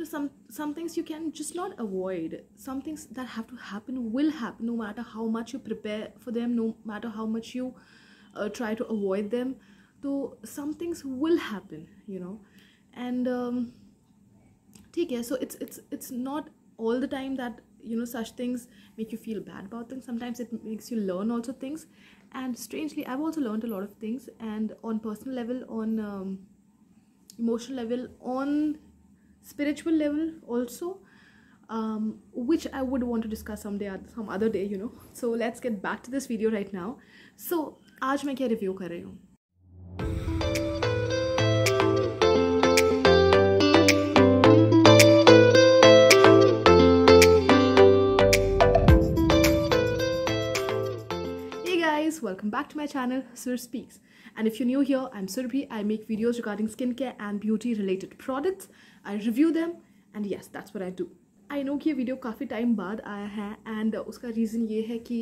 some things you can just not avoid. Some things that have to happen will happen, no matter how much you prepare for them, no matter how much you try to avoid them. So some things will happen, you know. And okay, so it's not all the time that, you know, such things make you feel bad about things. Sometimes it makes you learn also things. And strangely, I've also learned a lot of things, and on personal level, on emotional level, on spiritual level also, which I would want to discuss some other day, you know. So let's get back to this video right now. So आज मैं क्या review कर रही हूँ? Welcome back to my channel, Sur Speaks. And if you're new here, I'm Surbhi. I make videos regarding skincare and beauty related products. I review them, and yes, that's what I do. I know कि ये video काफ़ी time बाद आया है, and उसका reason ये है कि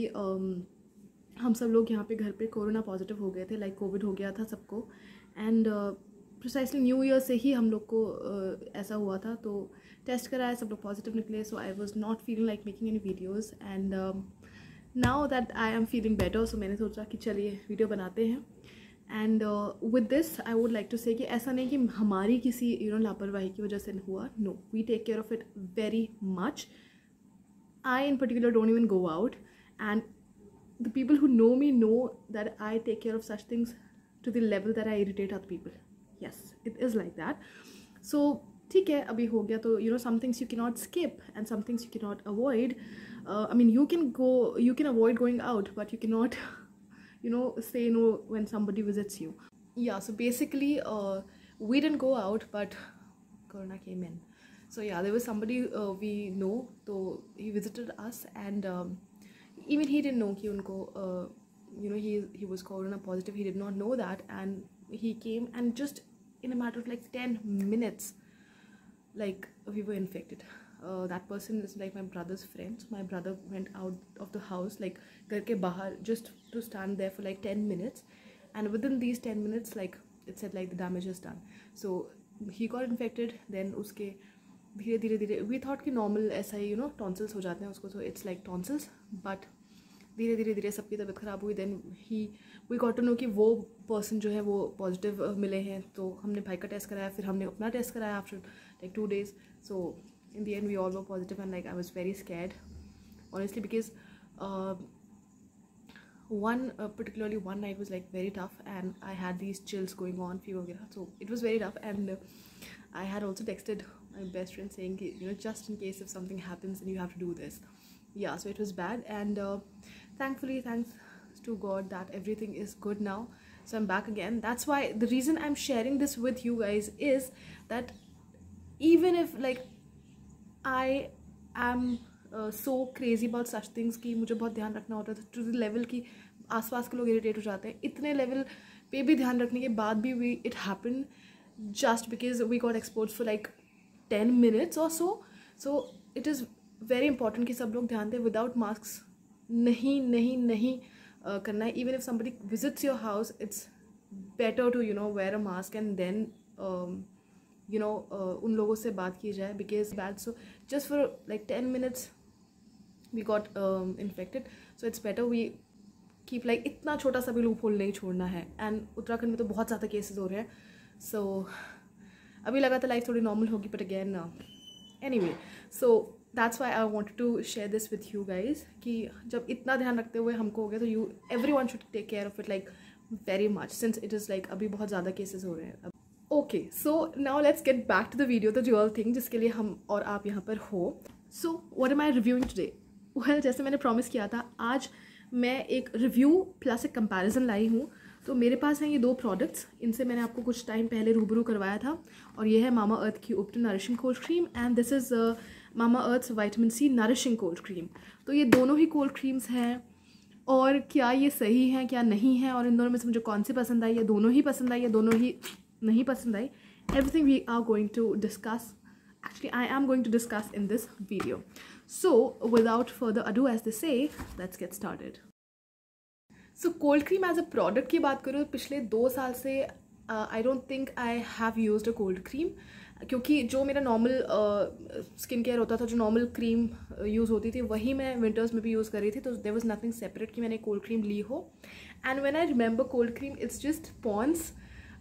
हम सब लोग यहाँ पे घर पे कोरोना पॉजिटिव हो गए थे, लाइक कोविड हो गया था सबको, एंड प्रिसाइसली न्यू ईयर से ही हम लोग को ऐसा हुआ था, तो टेस्ट कराया, सब लोग पॉजिटिव निकले. So I was not feeling like making any videos, and now that I am feeling better, so मैंने सोचा कि चलिए वीडियो बनाते हैं. And with this I would like to say कि ऐसा नहीं कि हमारी किसी लापरवाही की वजह से हुआ. No, we take care of it very much. I in particular don't even go out, and the people who know me know that I take care of such things to the level that I irritate other people. Yes, it is like that. So ठीक है, अभी हो गया, तो some things you can not skip and some things you can not avoid. I mean, you can avoid going out, but you cannot say no when somebody visits you. Yeah, so basically we didn't go out, but corona came in. So yeah, there was somebody we know, so he visited us, and even he didn't know कि उनको he was corona positive. He did not know that, and he came, and just in a matter of like 10 minutes, like, we were infected. That person is like my brother's friend. So my brother went out of the house, like घर के बाहर, just to stand there for like 10 minutes, and within these 10 minutes, like it said like the damage is done. So he got infected. Then उसके धीरे धीरे we thought कि normal ऐसा ही tonsils हो जाते हैं उसको, so it's like tonsils, but धीरे धीरे सबकी तबीयत ख़राब हुई. Then we got to know कि वो person जो है वो positive मिले हैं, तो हमने भाई का टेस्ट कराया, फिर हमने अपना टेस्ट कराया after like 2 days. So in the end we all were positive, and like I was very scared honestly, because particularly one night was like very tough, and I had these chills going on, fever, so it was very tough. And I had also texted my best friend saying just in case if something happens and you have to do this. Yeah, so it was bad, and thankfully, thanks to God, that everything is good now. So I'm back again. That's why the reason I'm sharing this with you guys is that even if like I am so crazy about such things कि मुझे बहुत ध्यान रखना होता है, to the level कि आसपास के लोग इरिटेट हो जाते हैं, इतने लेवल पे भी ध्यान रखने के बाद भी it happened just because we got exposed for like 10 minutes or so. So it is very important कि सब लोग ध्यान दें. Without masks नहीं करना है. Even if somebody visits your house, it's better to wear a mask, and then उन लोगों से बात की जाए, because bad. So just for like 10 minutes we got infected, so it's better we keep like इतना छोटा सा भी लूप होल नहीं छोड़ना है. एंड उत्तराखंड में तो बहुत ज़्यादा केसेस हो रहे हैं, सो अभी लगा था लाइफ थोड़ी नॉर्मल होगी, but again anyway, so that's why I wanted to share this with you guys कि जब इतना ध्यान रखते हुए हमको हो गया, तो everyone should take care of it like very much, since it is like अभी बहुत ज़्यादा केसेस हो रहे हैं. Okay, so now let's get back to the video, the dual thing जिसके लिए हम और आप यहाँ पर हो. So what am I reviewing today? Well, जैसे मैंने प्रॉमिस किया था, आज मैं एक रिव्यू प्लस एक कंपैरिजन लाई हूँ. तो मेरे पास हैं ये 2 प्रोडक्ट्स, इनसे मैंने आपको कुछ टाइम पहले रूबरू करवाया था, और ये है मामा अर्थ की Ubtan nourishing cold cream, and this is Mama Earth's vitamin C nourishing cold cream. तो ये दोनों ही कोल्ड क्रीम्स हैं, और क्या ये सही हैं क्या नहीं है, और इन दोनों में से मुझे कौन सी पसंद आई, या दोनों ही पसंद आई, या दोनों ही नहीं पसंद आई, everything we are going to discuss. Actually, I am going to discuss in this video. So without further ado, as they say, let's get started. So cold cream as a product की बात करूँ, पिछले 2 साल से I don't think I have used a cold cream. क्योंकि जो मेरा normal skin care होता था, जो नॉर्मल क्रीम यूज़ होती थी, वही मैं विंटर्स में भी यूज़ कर रही थी, तो देयर वाज नथिंग सेपरेट कि मैंने कोल्ड क्रीम ली हो. And when I remember cold cream, it's just Pond's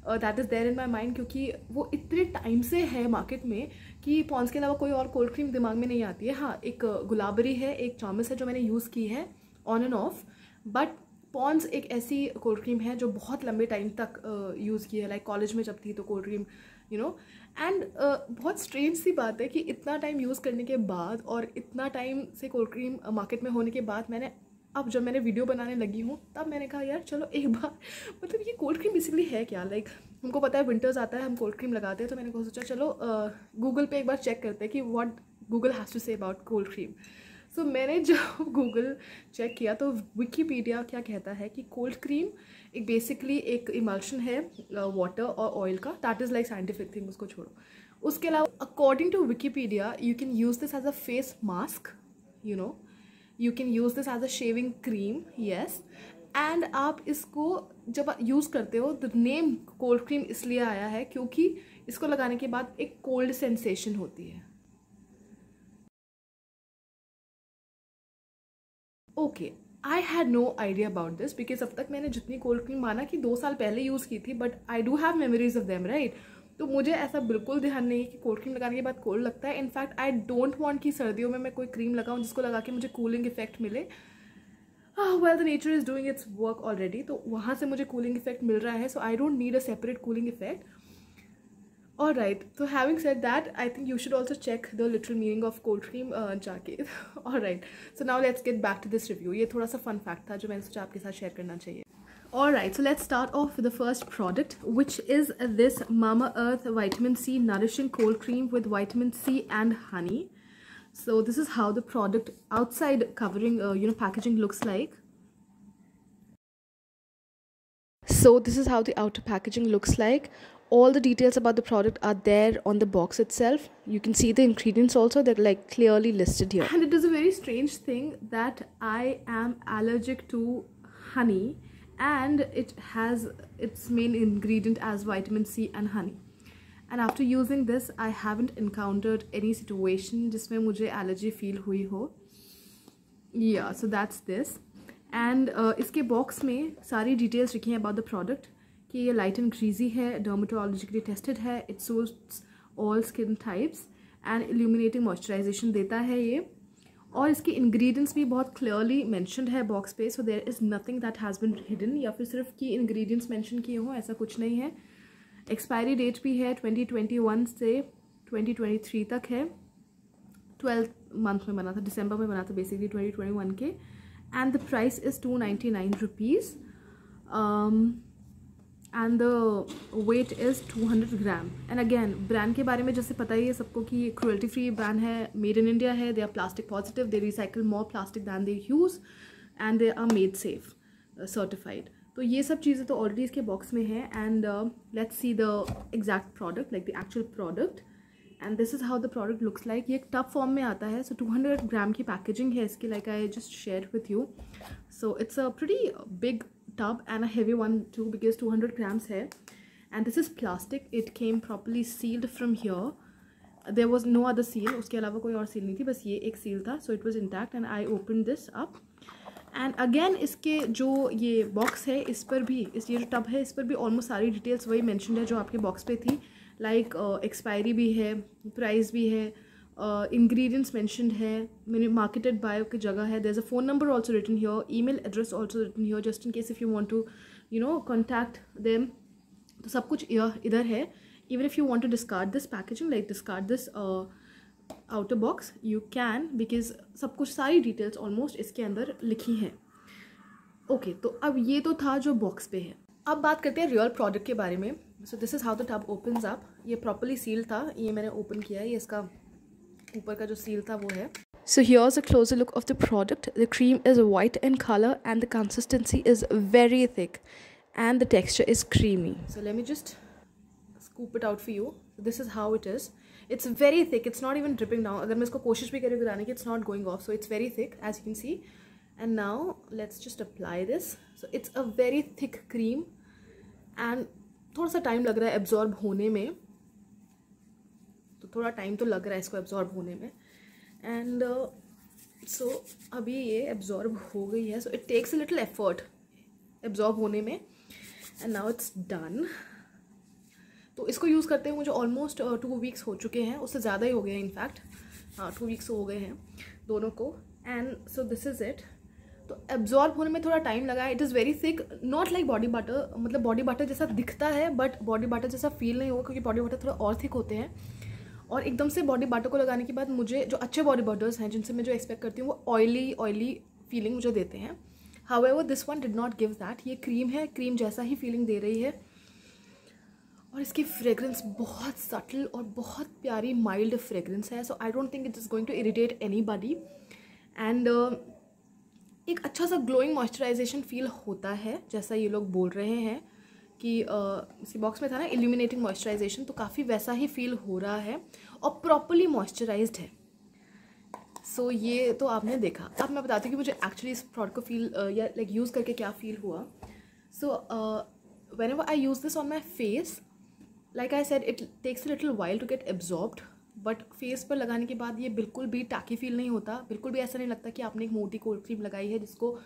that is there in my mind, क्योंकि वो इतने टाइम से है मार्केट में कि पॉन्स के अलावा कोई और कोल्ड क्रीम दिमाग में नहीं आती है. हाँ, एक गुलाबरी है, एक चामिस है जो मैंने यूज़ की है on and off, but Pond's एक ऐसी कोल्ड क्रीम है जो बहुत लंबे टाइम तक यूज़ की है. लाइक कॉलेज में जब थी तो cold cream, you know. And बहुत स्ट्रेंज सी बात है कि इतना टाइम यूज़ करने के बाद और इतना टाइम से कोल्ड क्रीम मार्केट में होने के बाद, मैंने अब जब मैंने वीडियो बनाने लगी हूँ तब मैंने कहा यार चलो एक बार, मतलब ये कोल्ड क्रीम बेसिकली है क्या. लाइक हमको पता है विंटर्स आता है, हम कोल्ड क्रीम लगाते हैं, तो मैंने सोचा चलो गूगल पे एक बार चेक करते हैं कि what Google has to say about cold cream. So मैंने जब गूगल चेक किया तो विकीपीडिया क्या कहता है कि कोल्ड क्रीम एक बेसिकली एक इमल्शन है वाटर और ऑयल का. That is like scientific thing, उसको छोड़ो. उसके अलावा according to Wikipedia you can use this as a face mask, you know, you can use this as a shaving cream, yes. And आप इसको जब यूज़ करते हो, द नेम कोल्ड क्रीम इसलिए आया है क्योंकि इसको लगाने के बाद एक कोल्ड सेंसेशन होती है. Okay, I had no idea about this because अब तक मैंने जितनी कोल्ड क्रीम, माना कि 2 साल पहले यूज़ की थी, but I do have memories of them, right. तो मुझे ऐसा बिल्कुल ध्यान नहीं है कि कोल्ड क्रीम लगाने के बाद कोल्ड लगता है. इनफैक्ट आई डोंट वांट कि सर्दियों में मैं कोई क्रीम लगाऊं जिसको लगा के मुझे कूलिंग इफेक्ट मिले. Well the nature is doing its work already, तो वहाँ से मुझे कूलिंग इफेक्ट मिल रहा है. So I don't need a separate cooling effect. Alright, so having said that, I think you should also check the literal meaning of cold cream जाके. Alright, so now let's get back to this review. ये थोड़ा सा fun fact था जो मैंने सोचा आपके साथ share करना चाहिए. Alright, so let's start off with the first product, which is this Mamaearth Vitamin C Nourishing Cold Cream with Vitamin C and Honey. So this is how the product outside covering, packaging looks like. So this is how the outer packaging looks like. All the details about the product are there on the box itself. You can see the ingredients also, they're like clearly listed here. And it is a very strange thing that I am allergic to honey, and it has its main ingredient as vitamin C and honey. And after using this, I haven't encountered any situation जिसमें मुझे allergy feel हुई हो. Yeah, so that's this. And इसके box में सारी details लिखी हैं about the product कि ये लाइट एंड ग्रीजी है, डर्मेटोलॉजिकली टेस्टेड है, it suits all skin types and illuminating moisturisation देता है ये. और इसके इंग्रेडिएंट्स भी बहुत क्लियरली मेंशन्ड है बॉक्स पे. So there is nothing that has been hidden या फिर सिर्फ की इंग्रेडिएंट्स मेंशन किए हों, ऐसा कुछ नहीं है. एक्सपायरी डेट भी है 2021 से 2023 तक है. 12th मंथ में बना था, दिसंबर में बना था बेसिकली 2021 के. And the price is 299 rupees, and the weight is 200 gram. And again, brand के बारे में जैसे पता ही है सबको कि cruelty free brand है, made in India है, they are plastic positive, they recycle more plastic than they use, and they are made safe, certified. तो ये सब चीज़ें तो ऑलरेडी इसके बॉक्स में है. And let's see the exact product, like the actual product. And this is how the product looks like. ये एक टब फॉर्म में आता है. सो 200 ग्राम की पैकेजिंग है इसकी, like I just share with you. So it's a pretty big tub and a heavy one too because 200 grams है. And this is plastic. It came properly sealed from here. There was no other seal, उसके अलावा कोई और seal नहीं थी, बस ये एक सील था. So it was intact and I open this up. And again इसके जो ये बॉक्स है इस पर भी, ये जो टब है इस पर भी ऑलमोस्ट सारी डिटेल्स वही मैंशनड है जो आपके बॉक्स पे थी. लाइक एक्सपायरी भी है, प्राइस भी है, इंग्रेडिएंट्स मेंशन्ड है, मैंने मार्केटेड बाय की जगह है. There is a phone number also written here, email address also written here just in case if you want to contact them. तो सब कुछ इधर है. Even if you want to discard this packaging, like discard this outer box, you can, because सब कुछ सारी details almost इसके अंदर लिखी हैं. ओके, तो अब ये तो था जो बॉक्स पे है. अब बात करते हैं रियल प्रोडक्ट के बारे में. सो this is how the tub opens up. ये प्रॉपरली सील था, ये मैंने ओपन किया है. ये इसका ऊपर का जो सील था वो है. So here's a closer look of the product. The cream is white in color and the consistency is very thick and the texture is creamy. So let me just scoop it out for you. So this is how it is. It's very thick. It's not even dripping down. अगर मैं इसको कोशिश भी करूँ गिराने की, it's not going off. So it's very thick as you can see. And now let's just apply this. So it's a very thick cream and थोड़ा सा टाइम लग रहा है एब्जॉर्ब होने में. थोड़ा टाइम तो लग रहा है इसको एब्जॉर्ब होने में. एंड सो अभी ये एब्जॉर्ब हो गई है. So it takes a little effort absorb होने में. And now it's done. तो इसको यूज़ करते हुए मुझे ऑलमोस्ट 2 वीक्स हो चुके हैं, उससे ज़्यादा ही हो गए हैं इनफैक्ट. हाँ, 2 वीक्स हो गए हैं दोनों को. And so this is it. तो एब्जॉर्ब होने में थोड़ा टाइम लगा. It is very thick, not like body butter. मतलब बॉडी बटर जैसा दिखता है बट बॉडी बटर जैसा फील नहीं होगा, क्योंकि बॉडी बटर थोड़ा और थिक होते हैं. और एकदम से बॉडी बटर को लगाने के बाद मुझे जो अच्छे बॉडी बटर्स हैं जिनसे मैं जो एक्सपेक्ट करती हूँ वो ऑयली फीलिंग मुझे देते हैं. However this one did not give that. ये क्रीम है, क्रीम जैसा ही फीलिंग दे रही है. और इसकी फ्रेगरेंस बहुत सटल और बहुत प्यारी माइल्ड फ्रेगरेंस है. So I don't think it is going to irritate anybody. And एक अच्छा सा ग्लोइंग मॉइस्चराइजेशन फील होता है, जैसा ये लोग बोल रहे हैं कि इसके बॉक्स में था ना इल्यूमिनेटिंग मॉइस्चराइजेशन, तो काफ़ी वैसा ही फील हो रहा है और प्रॉपरली मॉइस्चराइज्ड है. सो ये तो आपने देखा. अब मैं बताती हूँ कि मुझे एक्चुअली इस प्रोडक्ट को फील या लाइक यूज़ करके क्या फील हुआ. सो whenever I use this on my face, like I said, it takes a little while to get absorbed, but face पर लगाने के बाद ये बिल्कुल भी टाकी फील नहीं होता. बिल्कुल भी ऐसा नहीं लगता कि आपने एक मोटी कोल्ड क्रीम लगाई है जिसको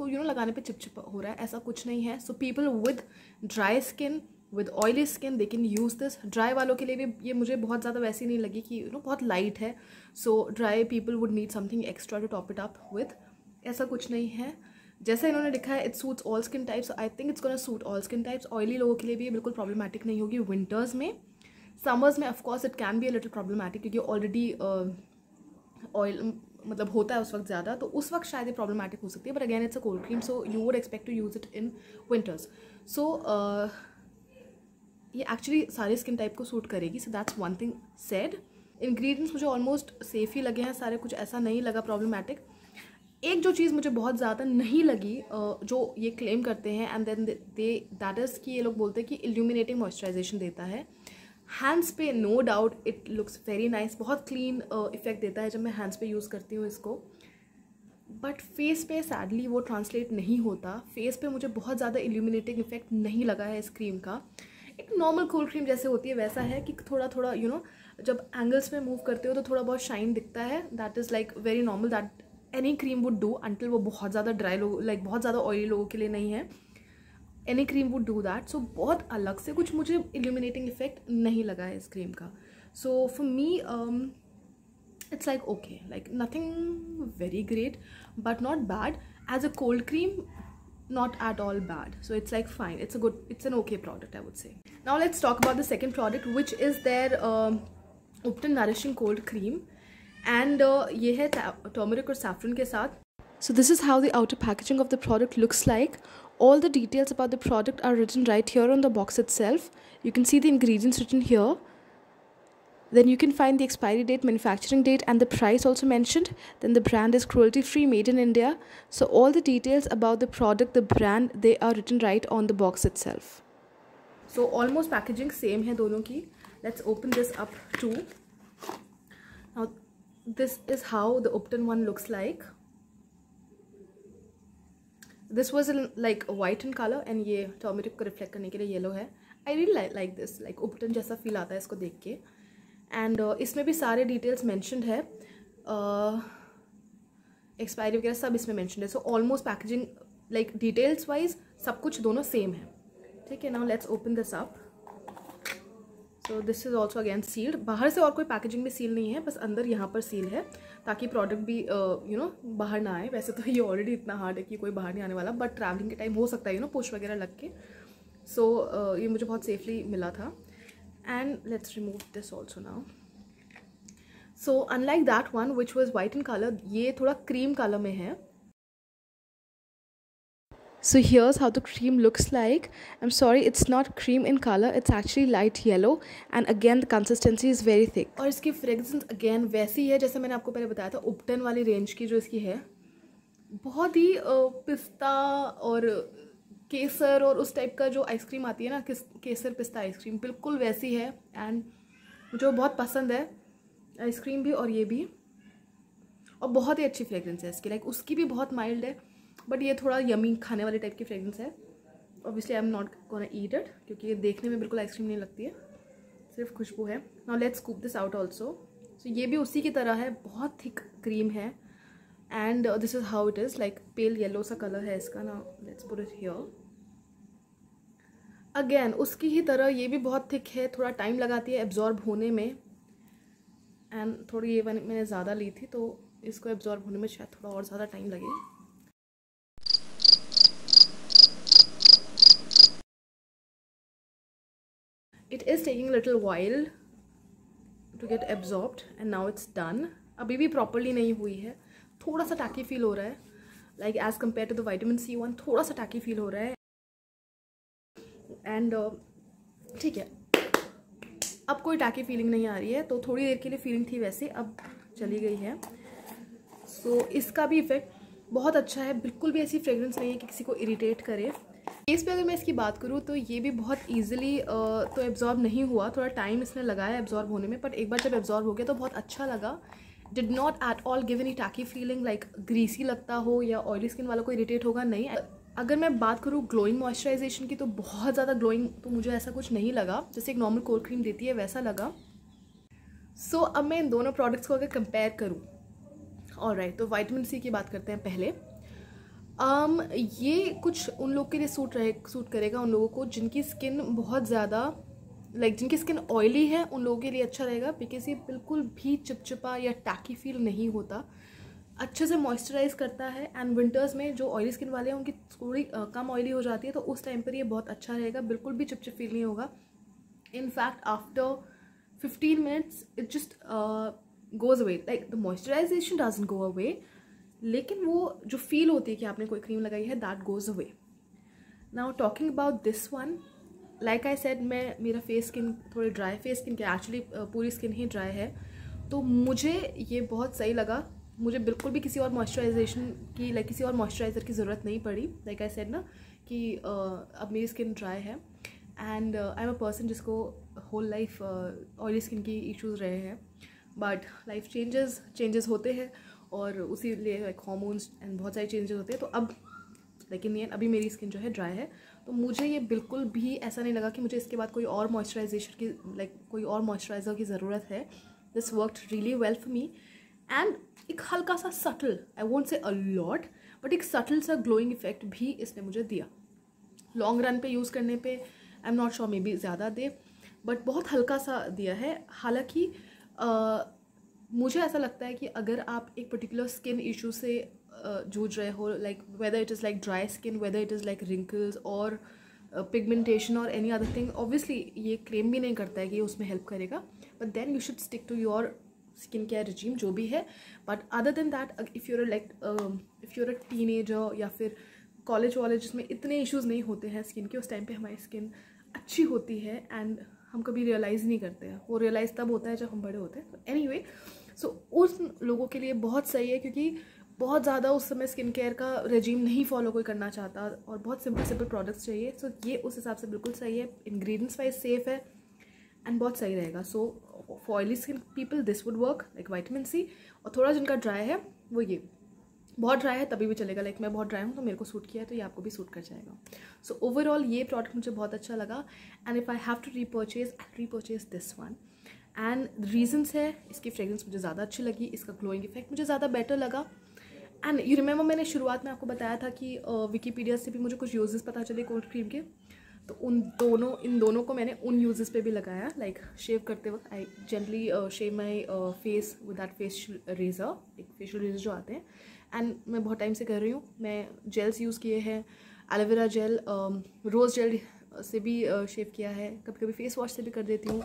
लगाने पे चिपचिप हो रहा है. ऐसा कुछ नहीं है. So people with dry skin, with oily skin, they can use this. Dry वालों के लिए भी ये मुझे बहुत ज़्यादा वैसी नहीं लगी कि बहुत लाइट है. So dry people would need something extra to top it up with. ऐसा कुछ नहीं है. जैसा इन्होंने लिखा है, it suits all skin types. I think it's gonna suit all skin types. Oily लोगों के लिए भी ये बिल्कुल प्रॉब्लमेटिक नहीं होगी. विंटर्स में, समर्स में of course it can be a little problematic, क्योंकि ऑलरेडी ऑयल मतलब होता है उस वक्त ज़्यादा, तो उस वक्त शायद ये प्रॉब्लमेटिक हो सकती है. But again it's a cold cream, so you would expect to use it in winters. So ये एक्चुअली सारे स्किन टाइप को सूट करेगी. So that's one thing said. Ingredients मुझे ऑलमोस्ट सेफ ही लगे हैं सारे, कुछ ऐसा नहीं लगा प्रॉब्लमेटिक. एक जो चीज़ मुझे बहुत ज़्यादा नहीं लगी जो ये क्लेम करते हैं एंड देन दैट इज़ कि ये लोग बोलते हैं कि इल्यूमिनेटिंग मॉइस्चराइजेशन देता है. हैंड्स पे no doubt it looks very nice, बहुत क्लीन इफेक्ट देता है जब मैं हैंड्स पे यूज़ करती हूँ इसको. बट फेस पे सैडली वो ट्रांसलेट नहीं होता. फेस पे मुझे बहुत ज़्यादा इल्यूमिनेटिंग इफेक्ट नहीं लगा है इस क्रीम का. एक नॉर्मल कोल्ड क्रीम जैसे होती है वैसा है कि थोड़ा थोड़ा जब एंगल्स में मूव करते हो तो थोड़ा बहुत शाइन दिखता है. That is like very normal, that any cream would do until वो बहुत ज़्यादा ड्राई लोग लाइक बहुत ज़्यादा ऑयली लोगों के लिए नहीं है. Any cream would do that. So बहुत अलग से कुछ मुझे इल्यूमिनेटिंग इफेक्ट नहीं लगा है इस क्रीम का. So for me it's like okay, like nothing very great but not bad. As a cold cream, not at all bad. So it's like fine, it's an okay product, I would say. Now let's talk about the second product, which is their Upton Nourishing Cold Cream. And ये है turmeric और saffron के साथ. So this is how the outer packaging of the product looks like. All the details about the product are written right here on the box itself. You can see the ingredients written here. Then you can find the expiry date, manufacturing date, and the price also mentioned. Then the brand is cruelty free, made in India. So all the details about the product, the brand, they are written right on the box itself. So almost packaging same hai dono ki. Let's open this up too. Now this is how the Upton one looks like. This was like white in color and ये turmeric को reflect करने के लिए yellow है. I really like this, like Upton जैसा feel आता है इसको देख के. एंड इसमें भी सारे डिटेल्स मैंशनड है, एक्सपायरी वगैरह सब इसमें मैंशनड है. So almost packaging like details wise सब कुछ दोनों सेम है. ठीक है. Now let's open this up. So this is also again sealed. बाहर से और कोई पैकेजिंग में सील नहीं है, बस अंदर यहाँ पर सील है ताकि प्रोडक्ट भी बाहर ना आए. वैसे तो ये ऑलरेडी इतना हार्ड है कि कोई बाहर नहीं आने वाला, बट ट्रैवलिंग के टाइम हो सकता है पुश वगैरह लग के. सो ये मुझे बहुत सेफली मिला था. And let's remove this also now. So unlike that one which was white in color, ये थोड़ा cream color में है. So here's how the cream looks like. I'm sorry, it's not cream in color, it's actually light yellow, and again the consistency is very thick. और इसकी fragrance again वैसी है जैसे मैंने आपको पहले बताया था Upton वाली रेंज की जो इसकी है. बहुत ही पिस्ता और केसर और उस टाइप का जो आइसक्रीम आती है ना, केसर पिस्ता आइसक्रीम, बिल्कुल वैसी है. एंड मुझे बहुत पसंद है आइसक्रीम भी और ये भी. और बहुत ही अच्छी फ्रेगरेंस है इसकी. लाइक उसकी भी बहुत माइल्ड है, बट ये थोड़ा यमी खाने वाली टाइप की फ्रेगरेंस है. Obviously I am not gonna eat it, क्योंकि ये देखने में बिल्कुल आइसक्रीम नहीं लगती है. सिर्फ खुशबू है। Now let's scoop this out also. So ये भी उसी की तरह है, बहुत थिक क्रीम है and this is how it is, like pale yellow सा कलर है इसका। Now let's put it here. Again उसकी ही तरह ये भी बहुत थिक है, थोड़ा टाइम लगाती है एब्जॉर्ब होने में एंड थोड़ी ये मैंने ज़्यादा ली थी तो इसको एब्जॉर्ब होने में शायद थोड़ा और ज़्यादा टाइम लगे। It is taking little while to get absorbed and now it's done. अभी भी प्रॉपरली नहीं हुई है, थोड़ा सा टाकी फील हो रहा है, like as compare to the vitamin C one थोड़ा सा टाकी फील हो रहा है एंड ठीक है, अब कोई टाकी फीलिंग नहीं आ रही है। तो थोड़ी देर के लिए फीलिंग थी वैसे, अब चली गई है। सो इसका भी इफेक्ट बहुत अच्छा है, बिल्कुल भी ऐसी फ्रेग्रेंस नहीं है कि किसी को इरिटेट करे। फेस पे अगर मैं इसकी बात करूँ तो ये भी बहुत ईजिली तो एब्जॉर्ब नहीं हुआ, थोड़ा टाइम इसने लगाया एब्जॉर्ब होने में, बट एक बार जब एब्जॉर्ब हो गया तो बहुत अच्छा लगा। Did not at all give any टाकी फीलिंग, लाइक ग्रीसी लगता हो या ऑयली स्किन वालों को इरिटेट होगा, नहीं। अगर मैं बात करूँ ग्लोइंग मॉइस्चराइजेशन की तो बहुत ज़्यादा ग्लोइंग तो मुझे ऐसा कुछ नहीं लगा, जैसे एक नॉर्मल कोल्ड क्रीम देती है वैसा लगा। सो अब मैं इन दोनों प्रोडक्ट्स को अगर कंपेयर करूँ, ऑलराइट, तो विटामिन सी की बात करते हैं पहले। ये कुछ उन लोग के लिए सूट करेगा, उन लोगों को जिनकी स्किन बहुत ज़्यादा जिनकी स्किन ऑयली है उन लोगों के लिए अच्छा रहेगा, बिकॉज ये बिल्कुल भी चिपचिपा या टैकी फील नहीं होता, अच्छे से मॉइस्चराइज करता है। एंड विंटर्स में जो ऑयली स्किन वाले हैं उनकी थोड़ी कम ऑयली हो जाती है, तो उस टाइम पर ये बहुत अच्छा रहेगा, बिल्कुल भी चिपचिप फील नहीं होगा। In fact after 15 minutes it just goes away, like the moisturization doesn't go away, लेकिन वो जो फील होती है कि आपने कोई क्रीम लगाई है that goes away. Now talking about this one, like I said, मेरा फेस स्किन थोड़ी ड्राई फेस स्किन के, एक्चुअली पूरी स्किन ही ड्राई है, तो मुझे ये बहुत सही लगा। मुझे बिल्कुल भी किसी और मॉइस्चराइजेशन की किसी और मॉइस्चराइज़र की ज़रूरत नहीं पड़ी। लाइक आई सेड ना कि अब मेरी स्किन ड्राई है and I am a person जिसको होल लाइफ ऑयली स्किन की इश्यूज़ रहे हैं, बट लाइफ चेंजेस होते हैं और उसी लिए लाइक हॉर्मोन्स एंड बहुत सारे चेंजेस होते हैं। तो अब लेकिन ये अभी मेरी स्किन जो है ड्राई है, तो मुझे ये बिल्कुल भी ऐसा नहीं लगा कि मुझे इसके बाद कोई और मॉइस्चराइजेशन की कोई और मॉइस्चराइज़र की ज़रूरत है। This worked really well for me and एक हल्का सा subtle, I won't say a lot, but एक सटल सा ग्लोइंग इफेक्ट भी इसने मुझे दिया। लॉन्ग रन पे यूज़ करने पे I am not sure, may be ज़्यादा दे, बट बहुत हल्का सा दिया है। हालांकि मुझे ऐसा लगता है कि अगर आप एक पर्टिकुलर स्किन इशू से जूझ रहे हो, like whether it is like dry skin, whether it is like wrinkles और पिगमेंटेशन और एनी अदर थिंग, ऑब्वियसली ये क्लेम भी नहीं करता है कि ये उसमें हेल्प करेगा, but then you should stick to your skin care regime जो भी है। But other than that, if you're a teenager या फिर कॉलेज जिसमें इतने इश्यूज़ नहीं होते हैं स्किन के, उस टाइम पे हमारी स्किन अच्छी होती है एंड हम कभी रियलाइज़ नहीं करते हैं, वो रियलाइज़ तब होता है जब हम बड़े होते हैं। एनीवे, सो उस लोगों के लिए बहुत सही है, क्योंकि बहुत ज़्यादा उस समय स्किन केयर का रेजीम नहीं फॉलो कोई करना चाहता और बहुत सिंपल प्रोडक्ट्स चाहिए। सो ये उस हिसाब से बिल्कुल सही है, इंग्रेडिएंट्स वाइज सेफ है एंड बहुत सही रहेगा। So for oily skin people this would work, like vitamin C. और थोड़ा जिनका ड्राई है वो ये, बहुत ड्राई है तभी भी चलेगा, लाइक मैं बहुत ड्राई हूँ तो मेरे को सूट किया है, तो ये आपको भी सूट कर जाएगा। सो ओवरऑल ये प्रोडक्ट मुझे बहुत अच्छा लगा and if I have to repurchase this one. And reasons है, इसकी फ्रेग्रेंस मुझे ज़्यादा अच्छी लगी, इसका ग्लोइंग इफेक्ट मुझे ज़्यादा बेटर लगा। एंड यू रिमेंबर मैंने शुरुआत में आपको बताया था कि विकीपीडिया से भी मुझे कुछ यूजेस पता चले कोल्ड क्रीम के, तो इन दोनों को मैंने उन यूजेस पे भी लगाया। लाइक शेव करते वक्त I gently shave my face with that facial razor, एक फेशियल रेजर जो आते हैं, एंड मैं बहुत टाइम से कर रही हूँ। मैं जेल्स यूज़ किए हैं, एलोवेरा जेल, रोज़ जेल से भी शेव किया है, कभी कभी फेस वॉश से भी कर देती हूँ,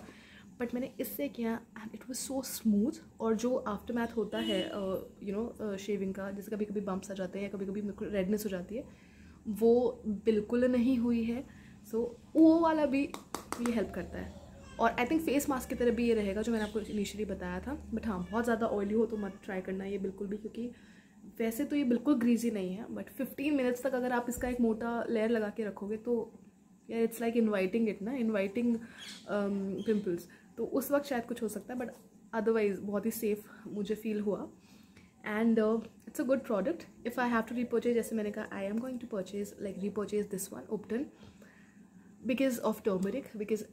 बट मैंने इससे किया and it was so smooth. और जो आफ्टर मैथ होता है शेविंग का, जैसे कभी कभी बम्प्स आ जाते हैं या कभी कभी रेडनेस हो जाती है, वो बिल्कुल नहीं हुई है। सो वो वाला भी ये हेल्प करता है। और आई थिंक फेस मास्क की तरह भी ये रहेगा जो मैंने आपको इनिशियली बताया था। बट हाँ, बहुत ज़्यादा ऑयली हो तो मत ट्राई करना ये बिल्कुल भी, क्योंकि वैसे तो ये बिल्कुल ग्रीजी नहीं है, बट 15 मिनट्स तक अगर आप इसका एक मोटा लेयर लगा के रखोगे तो या इट्स लाइक इन्वाइटिंग पिम्पल्स, तो उस वक्त शायद कुछ हो सकता है, बट अदरवाइज बहुत ही सेफ मुझे फील हुआ and it's a good product. If I have to repurchase, जैसे मैंने कहा, I am going to repurchase this one, Upton, because of turmeric, because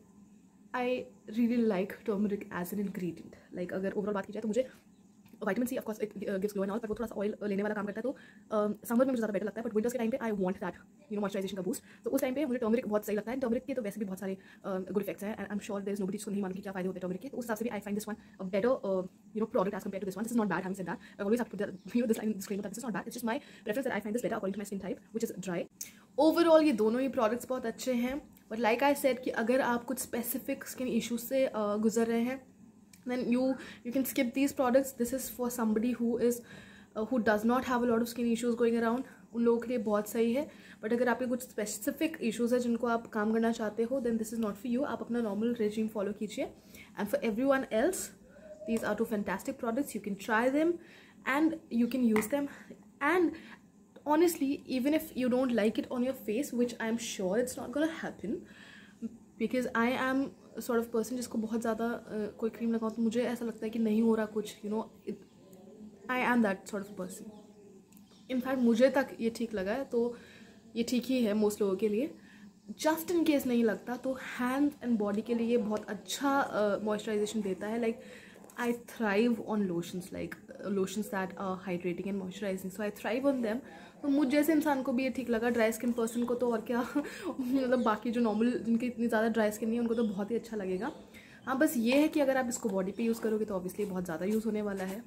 I really like turmeric as an ingredient. Like अगर overall बात की जाए तो मुझे vitamin C of course it gives glow and all, पर वो थोड़ा सा ऑयल लेने वाला काम करता है, तो समर में मुझे ज़्यादा बेटर लगता है. बट विंटर्स के टाइम पे आई वांट दैट मॉइस्चराइजेशन का बूस्ट. तो उस टाइम पे मुझे टर्मरिक बहुत सही लगता है. टर्मरिक के तो वैसे भी बहुत सारे गुड इफेक्ट्स हैं, and I am sure there is nobody जिसको नहीं मालूम कि क्या फायदे होते हैं टर्मरिक के. तो उस हिसाब से भी I find this one a better product as compare to this one. This is not bad, having said that I always have to put this line disclaimer that this is not bad. It's just my preference that I find this better according to my skin type which is dry. Overall ये दोनों ही products बहुत अच्छे हैं. But like I said कि अगर आप कुछ specific skin issues से गुजर रहे हैं, then you can skip these products. This is for somebody who does not have a lot of skin issues going around. उन लोगों के लिए बहुत सही है. बट अगर आपके कुछ स्पेसिफिक इश्यूज है जिनको आप काम करना चाहते हो, then this is not for you. आप अपना नॉर्मल रेजिम फॉलो कीजिए. And for everyone else, these are two fantastic products. You can try them and you can use them. And honestly, even if you don't like it on your face, which I'm sure it's not gonna happen, because I am sort of person जिसको बहुत ज़्यादा कोई cream लगाओ तो मुझे ऐसा लगता है कि नहीं हो रहा कुछ, I am that sort of person. In fact मुझे तक ये ठीक लगा है, तो ये ठीक ही है मोस्ट लोगों के लिए. जस्ट इन केस नहीं लगता तो हैंड एंड बॉडी के लिए बहुत अच्छा मॉइस्चराइजेशन देता है. Like I thrive on lotions, like lotions that are hydrating and moisturizing. So I thrive on them. तो मुझ जैसे इंसान को भी ये ठीक लगा, ड्राई स्किन पर्सन को तो और क्या मतलब बाकी जो नॉर्मल जिनकी इतनी ज़्यादा ड्राई स्किन नहीं है उनको तो बहुत ही अच्छा लगेगा. हाँ बस ये है कि अगर आप इसको बॉडी पे यूज़ करोगे तो ऑब्वियसली बहुत ज़्यादा यूज़ होने वाला है.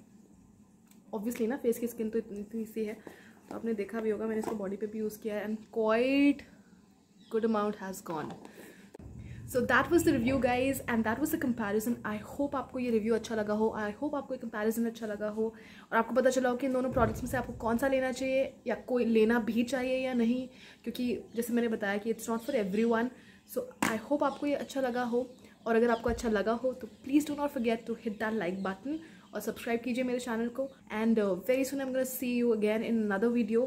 ऑब्वियसली ना, फेस की स्किन तो इतनी सी है, तो आपने देखा भी होगा मैंने इसको बॉडी पे भी यूज़ किया है and quite good amount has gone. So that was the review guys, and that was the comparison. I hope आपको ये review अच्छा लगा हो. I hope आपको ये comparison अच्छा लगा हो और आपको पता चला हो कि इन दोनों products में से आपको कौन सा लेना चाहिए या कोई लेना भी चाहिए या नहीं, क्योंकि जैसे मैंने बताया कि it's not for everyone. So I hope आपको ये अच्छा लगा हो, और अगर आपको अच्छा लगा हो तो please do not forget to hit that like button और subscribe कीजिए मेरे channel को. And very soon I'm gonna see you again in another video,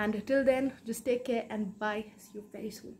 and till then just take care and bye. See you very soon.